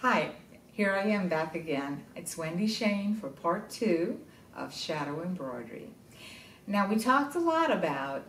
Hi, here I am back again. It's Wendy Schoen for part 2 of Shadow Embroidery. Now we talked a lot about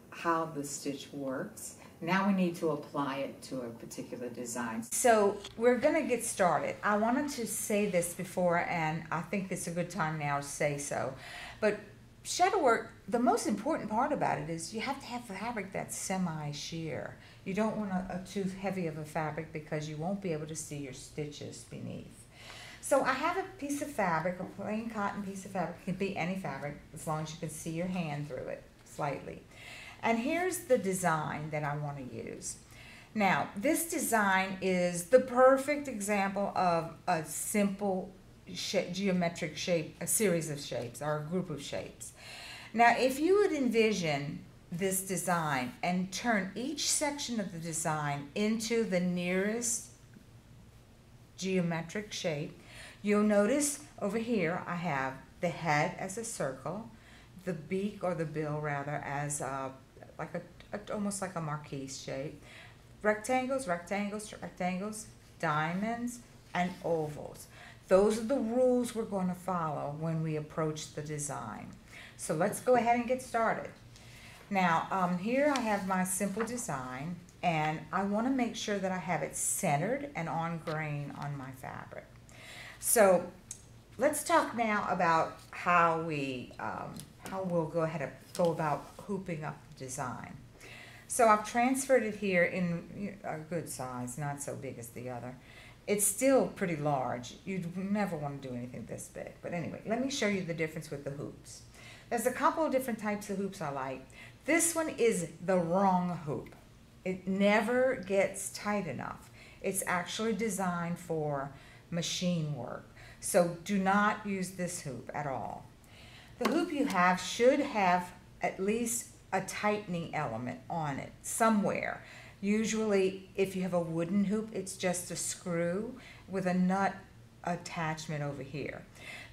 how the stitch works. Now we need to apply it to a particular design. So we're going to get started. I wanted to say this before, and I think it's a good time now to say so. But shadow work, the most important part about it is you have to have fabric that's semi-sheer. You don't want too heavy of a fabric because you won't be able to see your stitches beneath. So I have a piece of fabric, a plain cotton piece of fabric. It can be any fabric as long as you can see your hand through it slightly. And here's the design that I want to use. Now, this design is the perfect example of a simple geometric shape, a series of shapes or a group of shapes. Now, if you would envision this design and turn each section of the design into the nearest geometric shape, you'll notice over here I have the head as a circle, the beak or the bill rather as almost like a marquise shape, rectangles, rectangles, rectangles, diamonds, and ovals. Those are the rules we're going to follow when we approach the design. So let's go ahead and get started. Now, here I have my simple design, and I want to make sure that I have it centered and on grain on my fabric. So let's talk now about how we'll go ahead and go about hooping up the design. So I've transferred it here in a good size, not so big as the other. It's still pretty large. You'd never want to do anything this big. But anyway, let me show you the difference with the hoops. There's a couple of different types of hoops I like. This one is the wrong hoop. It never gets tight enough. It's actually designed for machine work. So do not use this hoop at all. The hoop you have should have at least a tightening element on it somewhere. Usually, if you have a wooden hoop, it's just a screw with a nut attachment over here.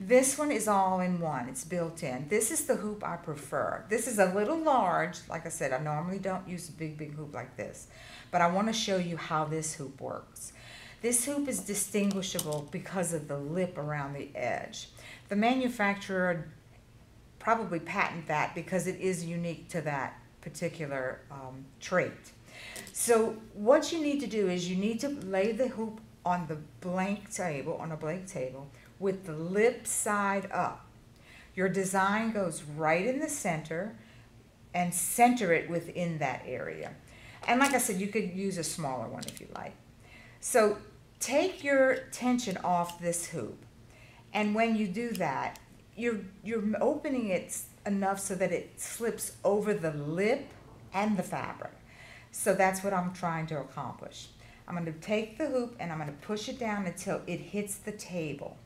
This one is all in one. It's built in. This is the hoop I prefer. This is a little large. Like I said, I normally don't use a big hoop like this, but I want to show you how this hoop works. This hoop is distinguishable because of the lip around the edge. The manufacturer probably patented that because it is unique to that particular trait. So what you need to do is you need to lay the hoop on the blank table, with the lip side up. Your design goes right in the center and center it within that area. And like I said, you could use a smaller one if you like. So take your tension off this hoop. And when you do that, you're opening it enough so that it slips over the lip and the fabric. So that's what I'm trying to accomplish. I'm going to take the hoop and I'm going to push it down until it hits the table.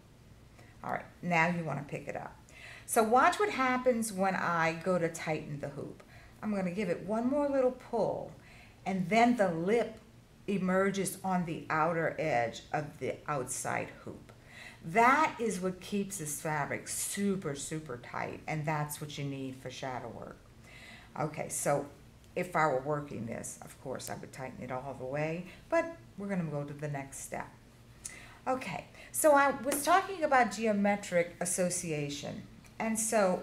All right, now you want to pick it up. So watch what happens when I go to tighten the hoop. I'm going to give it one more little pull, and then the lip emerges on the outer edge of the outside hoop. That is what keeps this fabric super, super tight, and that's what you need for shadow work. Okay, so if I were working this, of course, I would tighten it all the way, but we're going to go to the next step. Okay, so I was talking about geometric association, and so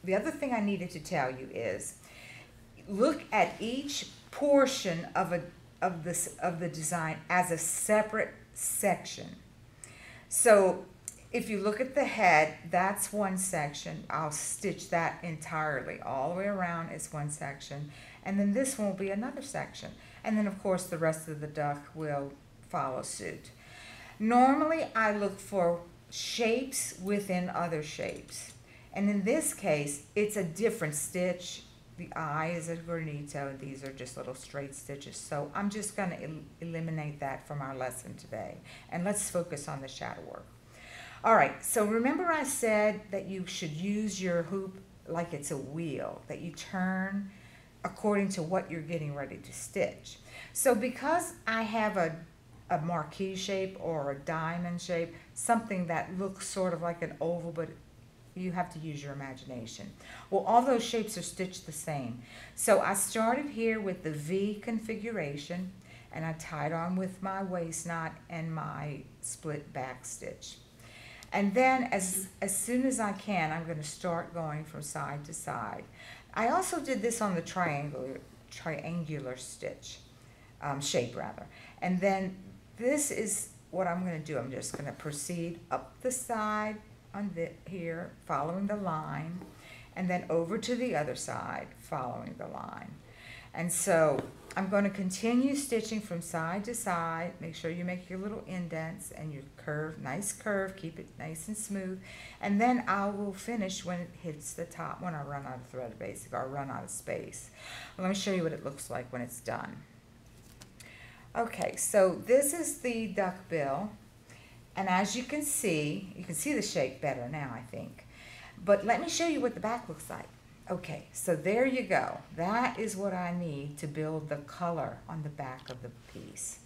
the other thing I needed to tell you is look at each portion of the design as a separate section. So if you look at the head, that's one section. I'll stitch that entirely. All the way around is one section. And then this one will be another section. And then, of course, the rest of the duck will follow suit. Normally, I look for shapes within other shapes. And in this case, it's a different stitch. The eye is a granito, and these are just little straight stitches. So I'm just going to eliminate that from our lesson today. And let's focus on the shadow work. All right, so remember I said that you should use your hoop like it's a wheel, that you turn according to what you're getting ready to stitch. So because I have a marquise shape or a diamond shape, something that looks sort of like an oval, but you have to use your imagination. Well, all those shapes are stitched the same. So I started here with the V configuration, and I tied on with my waist knot and my split back stitch. And then as soon as I can, I'm going to start going from side to side. I also did this on the triangular stitch, shape rather. And then this is what I'm going to do. I'm just going to proceed up the side on here, following the line, and then over to the other side, following the line. And so I'm going to continue stitching from side to side. Make sure you make your little indents and your curve, nice curve, keep it nice and smooth. And then I will finish when it hits the top, when I run out of thread basically, or run out of space. Well, let me show you what it looks like when it's done. Okay, so this is the duck bill. And as you can see the shape better now, I think. But let me show you what the back looks like. Okay, so there you go. That is what I need to build the color on the back of the piece.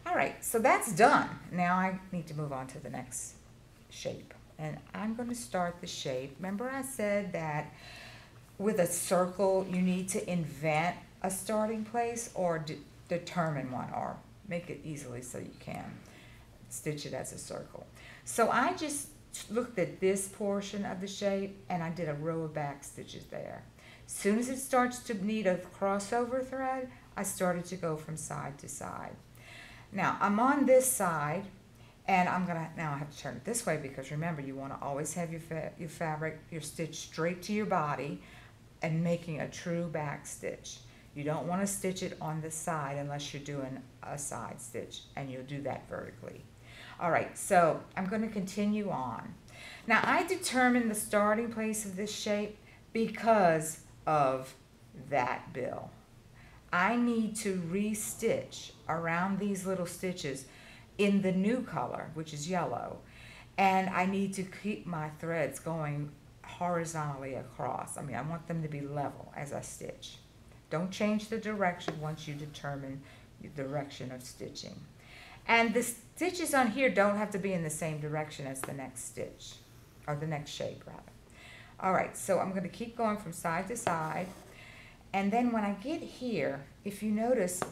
All right, so that's done. Now I need to move on to the next shape. And I'm going to start the shape. Remember I said that with a circle you need to invent a starting place or determine one, or make it easily so you can stitch it as a circle. So I just looked at this portion of the shape and I did a row of back stitches there. As soon as it starts to need a crossover thread, I started to go from side to side. Now I'm on this side, and now I have to turn it this way, because remember, you want to always have your fabric, your stitch straight to your body and making a true back stitch. You don't want to stitch it on the side unless you're doing a side stitch, and you'll do that vertically. All right, so I'm going to continue on. Now I determined the starting place of this shape because of that bill. I need to re-stitch around these little stitches in the new color, which is yellow, and I need to keep my threads going horizontally across. I mean, I want them to be level as I stitch. Don't change the direction once you determine the direction of stitching. And the stitches on here don't have to be in the same direction as the next stitch, or the next shape rather. All right, so I'm going to keep going from side to side. And then when I get here, if you notice,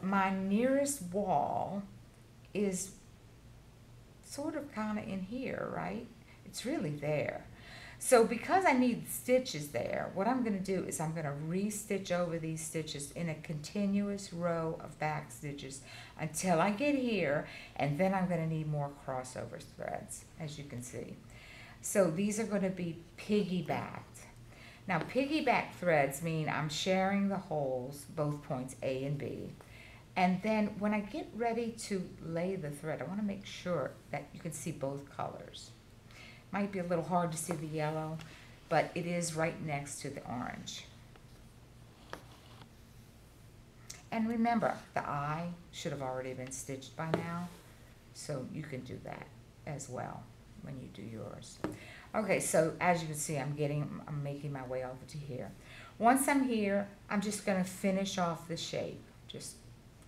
my nearest wall is sort of kind of in here, right? It's really there. So because I need stitches there, what I'm going to do is I'm going to re-stitch over these stitches in a continuous row of back stitches until I get here, and then I'm going to need more crossover threads, as you can see. So these are going to be piggybacked. Now piggyback threads mean I'm sharing the holes, both points A and B. And then when I get ready to lay the thread, I want to make sure that you can see both colors. Might be a little hard to see the yellow, but it is right next to the orange. And remember, the eye should have already been stitched by now, so you can do that as well when you do yours. Okay, so as you can see, I'm making my way over to here. Once I'm here, I'm just going to finish off the shape. Just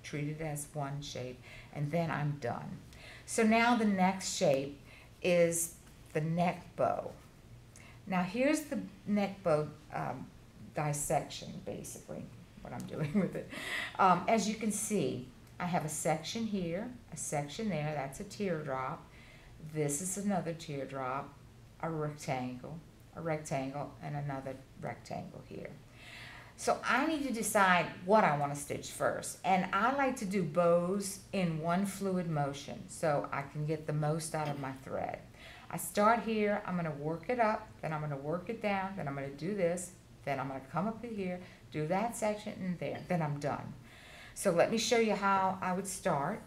treat it as one shape, and then I'm done. So now the next shape is the neck bow. Now here's the neck bow dissection, basically, what I'm doing with it. As you can see, I have a section here, a section there, that's a teardrop. This is another teardrop, a rectangle, and another rectangle here. So I need to decide what I want to stitch first. And I like to do bows in one fluid motion so I can get the most out of my thread. I start here, I'm going to work it up, then I'm going to work it down, then I'm going to do this, then I'm going to come up to here, do that section, and there, then I'm done. So let me show you how I would start.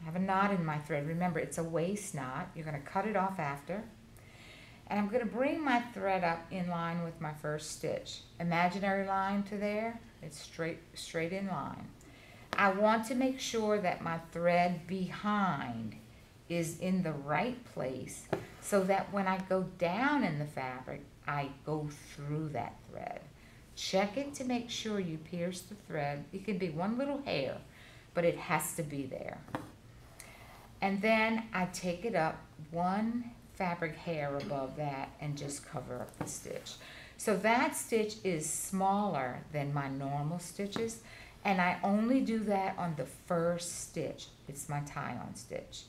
I have a knot in my thread. Remember, it's a waist knot. You're going to cut it off after. And I'm going to bring my thread up in line with my first stitch. Imaginary line to there, it's straight in line. I want to make sure that my thread behind is in the right place so that when I go down in the fabric, I go through that thread. Check it to make sure you pierce the thread. It can be one little hair, but it has to be there. And then I take it up one fabric hair above that and just cover up the stitch. So that stitch is smaller than my normal stitches, And I only do that on the first stitch. It's my tie-on stitch.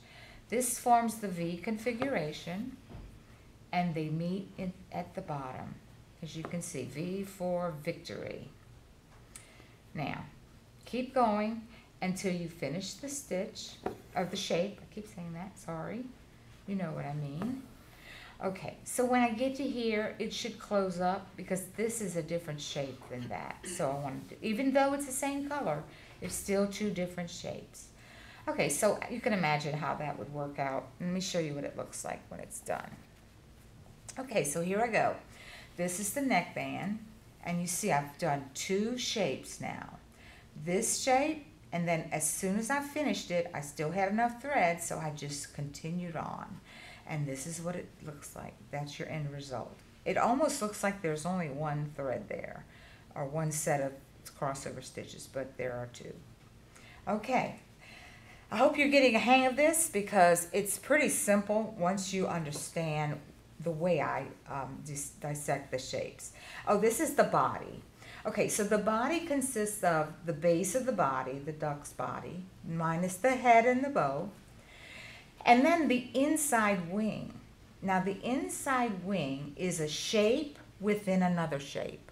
This forms the V configuration, and they meet at the bottom. As you can see, V for victory. Now, keep going until you finish the stitch, or the shape. I keep saying that, sorry. You know what I mean. Okay, so when I get to here, it should close up because this is a different shape than that. So I want to, even though it's the same color, it's still two different shapes. Okay, so you can imagine how that would work out. Let me show you what it looks like when it's done. Okay, so here I go. This is the neckband, and you see I've done two shapes now. This shape, and then as soon as I finished it, I still had enough thread, so I just continued on. And this is what it looks like. That's your end result. It almost looks like there's only one thread there, or one set of crossover stitches, but there are two. Okay, I hope you're getting a hang of this because it's pretty simple once you understand the way I dissect the shapes. Oh, this is the body. Okay, so the body consists of the base of the body, the duck's body, minus the head and the bow, and then the inside wing. Now the inside wing is a shape within another shape.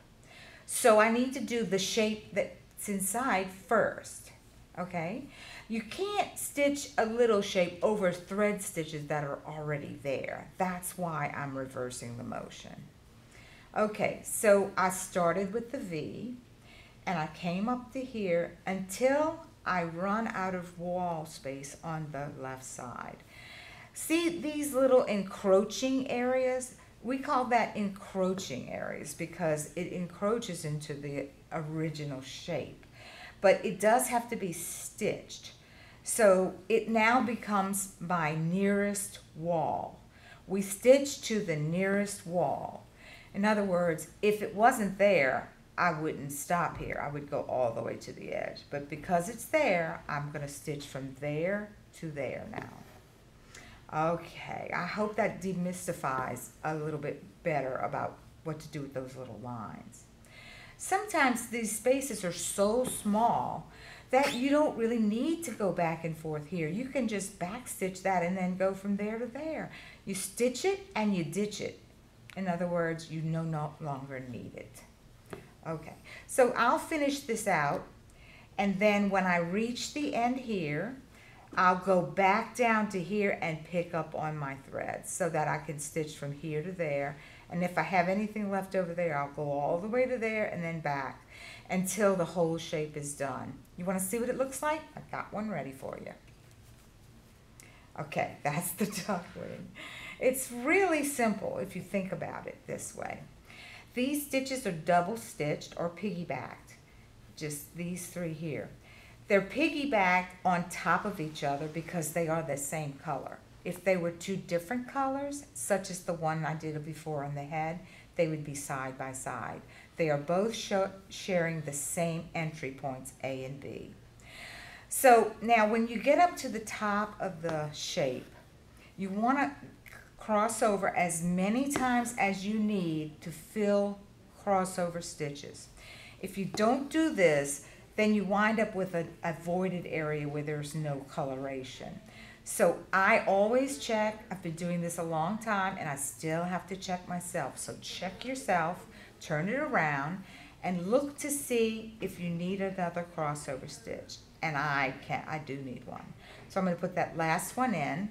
So I need to do the shape that's inside first, okay? You can't stitch a little shape over thread stitches that are already there. That's why I'm reversing the motion. Okay, so I started with the V and I came up to here until I run out of wall space on the left side. See these little encroaching areas? We call that encroaching areas because it encroaches into the original shape. But it does have to be stitched. So it now becomes my nearest wall. We stitch to the nearest wall. In other words, if it wasn't there, I wouldn't stop here. I would go all the way to the edge. But because it's there, I'm going to stitch from there to there now. Okay, I hope that demystifies a little bit better about what to do with those little lines. Sometimes these spaces are so small that you don't really need to go back and forth here. You can just back stitch that and then go from there to there. You stitch it and you ditch it. In other words, you no longer need it. Okay, so I'll finish this out, and then when I reach the end here, I'll go back down to here and pick up on my threads so that I can stitch from here to there. And if I have anything left over there, I'll go all the way to there and then back until the whole shape is done. You want to see what it looks like? I've got one ready for you. Okay, that's the duck wing. It's really simple if you think about it this way. These stitches are double stitched or piggybacked, just these three here. They're piggybacked on top of each other because they are the same color. If they were two different colors, such as the one I did before on the head, they would be side by side. They are both sharing the same entry points, A and B. So now when you get up to the top of the shape, you want to cross over as many times as you need to fill crossover stitches. If you don't do this, then you wind up with a voided area where there's no coloration. So I always check. I've been doing this a long time and I still have to check myself. So check yourself, turn it around, and look to see if you need another crossover stitch. And I do need one. So I'm going to put that last one in,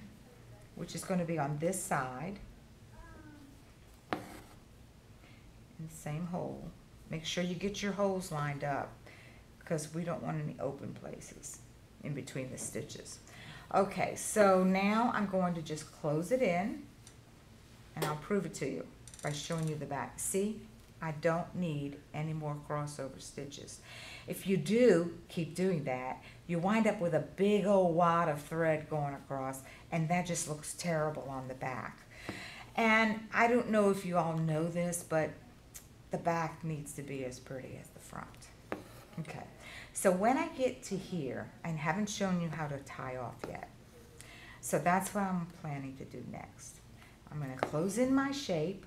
which is going to be on this side, in the same hole. Make sure you get your holes lined up because we don't want any open places in between the stitches. Okay, so now I'm going to just close it in, and I'll prove it to you by showing you the back. See, I don't need any more crossover stitches. If you do keep doing that, you wind up with a big old wad of thread going across, and that just looks terrible on the back. And I don't know if you all know this, but the back needs to be as pretty as the front. Okay, so when I get to here, I haven't shown you how to tie off yet. So that's what I'm planning to do next. I'm going to close in my shape.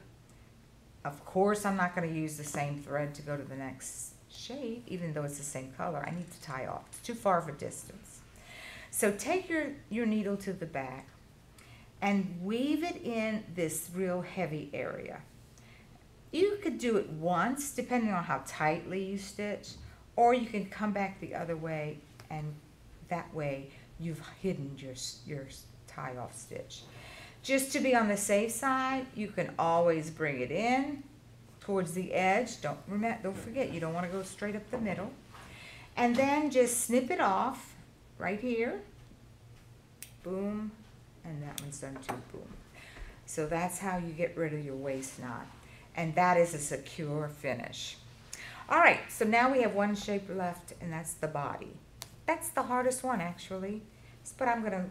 Of course, I'm not going to use the same thread to go to the next shape, even though it's the same color. I need to tie off. It's too far of a distance. So take your needle to the back and weave it in this real heavy area. You could do it once, depending on how tightly you stitch, or you can come back the other way, and that way you've hidden your tie-off stitch. Just to be on the safe side, you can always bring it in towards the edge. Don't forget, you don't want to go straight up the middle. And then just snip it off right here. Boom. And that one's done too. Boom. So that's how you get rid of your waist knot. And that is a secure finish. All right, so now we have one shape left, and that's the body. That's the hardest one, actually, but I'm going to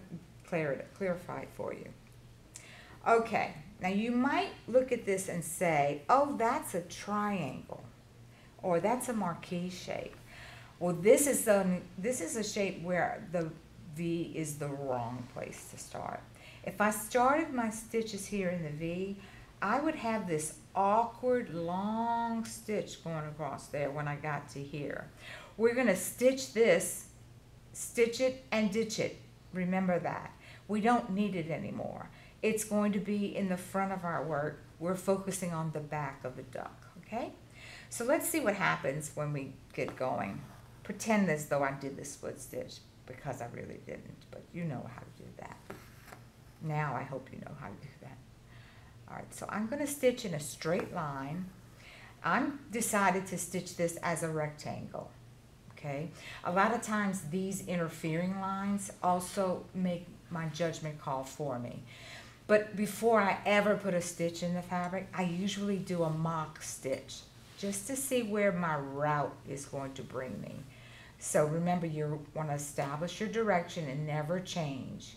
clarify it for you. Okay, now you might look at this and say, oh, that's a triangle, or that's a marquee shape. Well, this is a shape where the V is the wrong place to start. If I started my stitches here in the V, I would have this awkward long stitch going across there when I got to here. We're going to stitch this, stitch it, and ditch it. Remember that. We don't need it anymore. It's going to be in the front of our work. We're focusing on the back of the duck, okay? So let's see what happens when we get going. Pretend as though I did the split stitch, because I really didn't, but you know how to do that. Now I hope you know how to do that. All right, so I'm going to stitch in a straight line. I'm decided to stitch this as a rectangle, okay? A lot of times these interfering lines also make my judgment call for me. But before I ever put a stitch in the fabric, I usually do a mock stitch just to see where my route is going to bring me. So remember, you want to establish your direction and never change.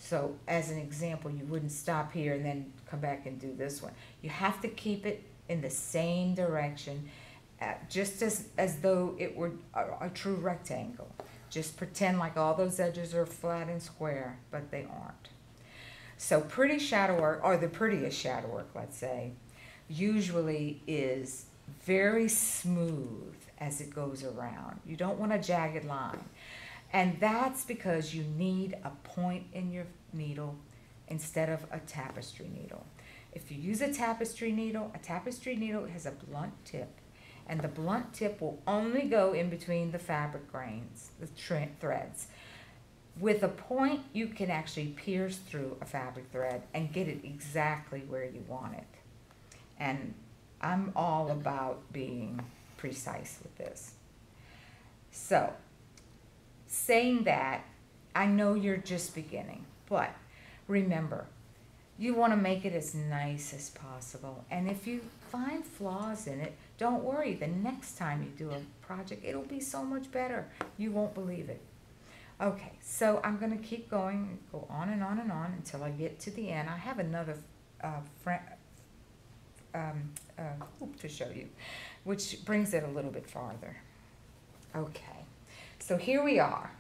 So as an example, you wouldn't stop here and then come back and do this one. You have to keep it in the same direction, just as though it were a true rectangle. Just pretend like all those edges are flat and square, but they aren't. So pretty shadow work, or the prettiest shadow work, let's say, usually is very smooth as it goes around. You don't want a jagged line. And that's because you need a point in your needle instead of a tapestry needle. If you use a tapestry needle has a blunt tip, and the blunt tip will only go in between the fabric grains, the threads. With a point, you can actually pierce through a fabric thread and get it exactly where you want it. And I'm all about being precise with this. So, saying that, I know you're just beginning, but remember, you want to make it as nice as possible. And if you find flaws in it, don't worry. The next time you do a project, it'll be so much better. You won't believe it. Okay, so I'm going to keep going, go on and on and on until I get to the end. I have another hoop to show you, which brings it a little bit farther. Okay, so here we are.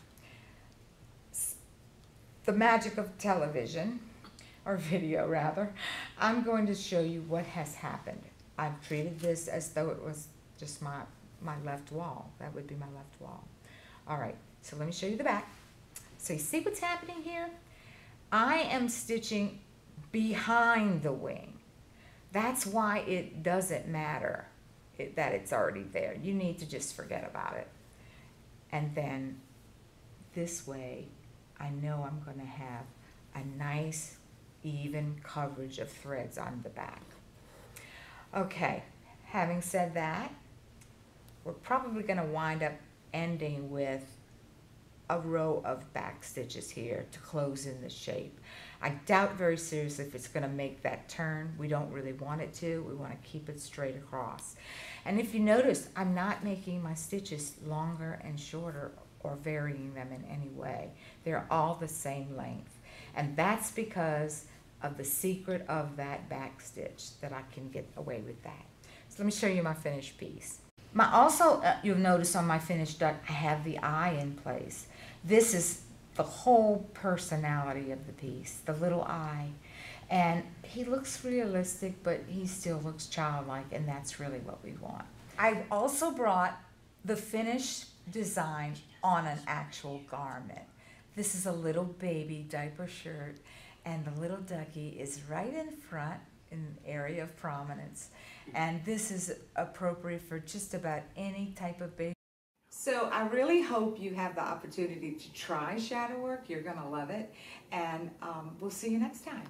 The magic of television, or video rather. I'm going to show you what has happened. I've treated this as though it was just my left wall. That would be my left wall. All right, so let me show you the back. So you see what's happening here? I am stitching behind the wing. That's why it doesn't matter that it's already there. You need to just forget about it. And then this way, I know I'm going to have a nice, even coverage of threads on the back. Okay, having said that, we're probably going to wind up ending with a row of back stitches here to close in the shape. I doubt very seriously if it's going to make that turn. We don't really want it to. We want to keep it straight across. And if you notice, I'm not making my stitches longer and shorter or varying them in any way. They're all the same length. And that's because of the secret of that back stitch, that I can get away with that. So let me show you my finished piece. You'll notice on my finished duck, I have the eye in place. This is the whole personality of the piece, the little eye. And he looks realistic, but he still looks childlike, and that's really what we want. I also brought the finished design on an actual garment. This is a little baby diaper shirt, and the little ducky is right in front in the area of prominence. And this is appropriate for just about any type of baby. So I really hope you have the opportunity to try shadow work. You're going to love it. And we'll see you next time.